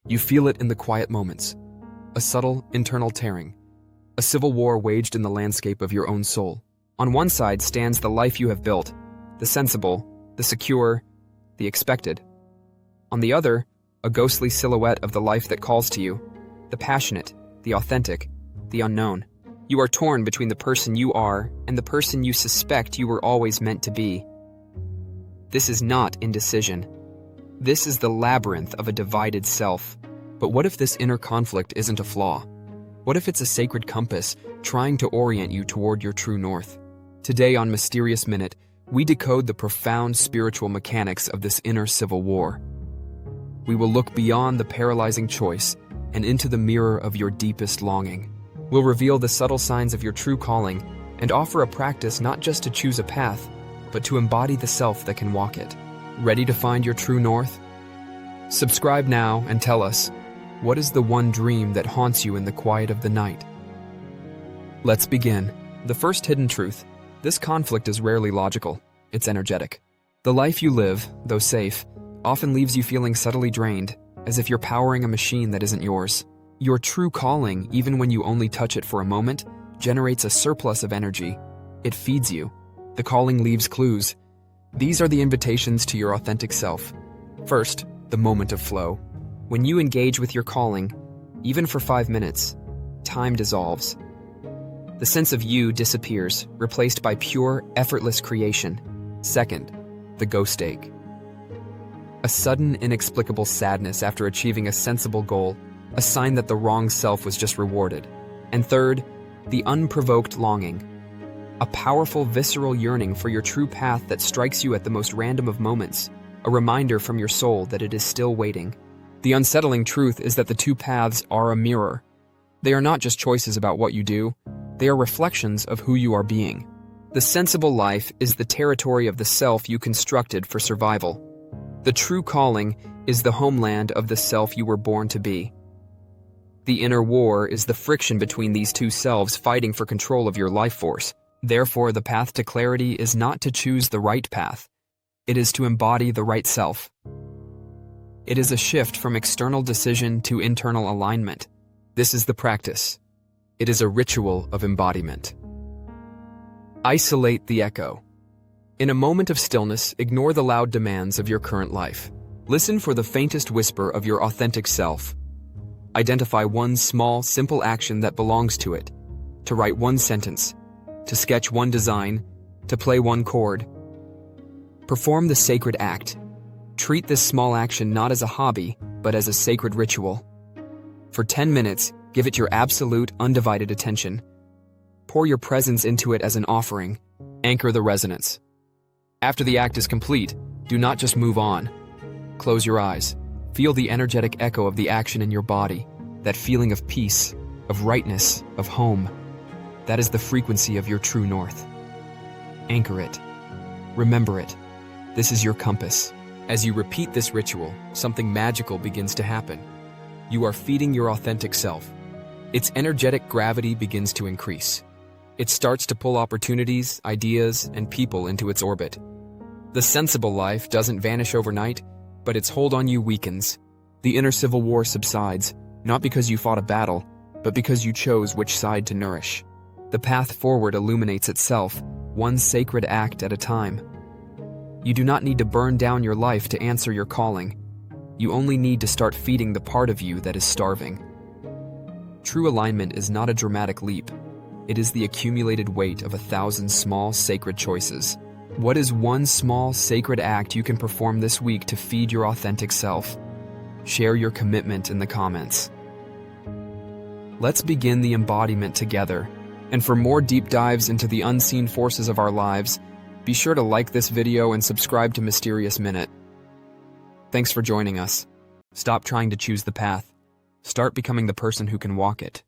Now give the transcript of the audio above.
You feel it in the quiet moments. A subtle, internal tearing. A civil war waged in the landscape of your own soul. On one side stands the life you have built, the sensible, the secure, the expected. On the other, a ghostly silhouette of the life that calls to you, the passionate, the authentic, the unknown. You are torn between the person you are and the person you suspect you were always meant to be. This is not indecision. This is the labyrinth of a divided self. But what if this inner conflict isn't a flaw? What if it's a sacred compass trying to orient you toward your true north? Today on Mysterious Minute, we decode the profound spiritual mechanics of this inner civil war. We will look beyond the paralyzing choice and into the mirror of your deepest longing. We'll reveal the subtle signs of your true calling and offer a practice not just to choose a path, but to embody the self that can walk it. Ready to find your true north? Subscribe now and tell us, what is the one dream that haunts you in the quiet of the night? Let's begin. The first hidden truth. This conflict is rarely logical. It's energetic. The life you live, though safe, often leaves you feeling subtly drained, as if you're powering a machine that isn't yours. Your true calling, even when you only touch it for a moment, generates a surplus of energy. It feeds you. The calling leaves clues. These are the invitations to your authentic self. First, the moment of flow. When you engage with your calling, even for 5 minutes, time dissolves. The sense of you disappears, replaced by pure, effortless creation. Second, the ghost ache. A sudden, inexplicable sadness after achieving a sensible goal, a sign that the wrong self was just rewarded. And third, the unprovoked longing. A powerful, visceral yearning for your true path that strikes you at the most random of moments, a reminder from your soul that it is still waiting. The unsettling truth is that the two paths are a mirror. They are not just choices about what you do, they are reflections of who you are being. The sensible life is the territory of the self you constructed for survival. The true calling is the homeland of the self you were born to be. The inner war is the friction between these two selves fighting for control of your life force. Therefore, the path to clarity is not to choose the right path. It is to embody the right self. It is a shift from external decision to internal alignment. This is the practice. It is a ritual of embodiment. Isolate the echo. In a moment of stillness, ignore the loud demands of your current life. Listen for the faintest whisper of your authentic self. Identify one small, simple action that belongs to it. To write one sentence, to sketch one design, to play one chord. Perform the sacred act. Treat this small action not as a hobby, but as a sacred ritual. For 10 minutes, give it your absolute, undivided attention. Pour your presence into it as an offering. Anchor the resonance. After the act is complete, do not just move on. Close your eyes. Feel the energetic echo of the action in your body, that feeling of peace, of rightness, of home. That is the frequency of your true north. Anchor it. Remember it. This is your compass. As you repeat this ritual, something magical begins to happen. You are feeding your authentic self. Its energetic gravity begins to increase. It starts to pull opportunities, ideas, and people into its orbit. The sensible life doesn't vanish overnight, but its hold on you weakens. The inner civil war subsides, not because you fought a battle, but because you chose which side to nourish. The path forward illuminates itself, one sacred act at a time. You do not need to burn down your life to answer your calling. You only need to start feeding the part of you that is starving. True alignment is not a dramatic leap. It is the accumulated weight of 1,000 small, sacred choices. What is one small, sacred act you can perform this week to feed your authentic self? Share your commitment in the comments. Let's begin the embodiment together. And for more deep dives into the unseen forces of our lives, be sure to like this video and subscribe to Mysterious Minute. Thanks for joining us. Stop trying to choose the path. Start becoming the person who can walk it.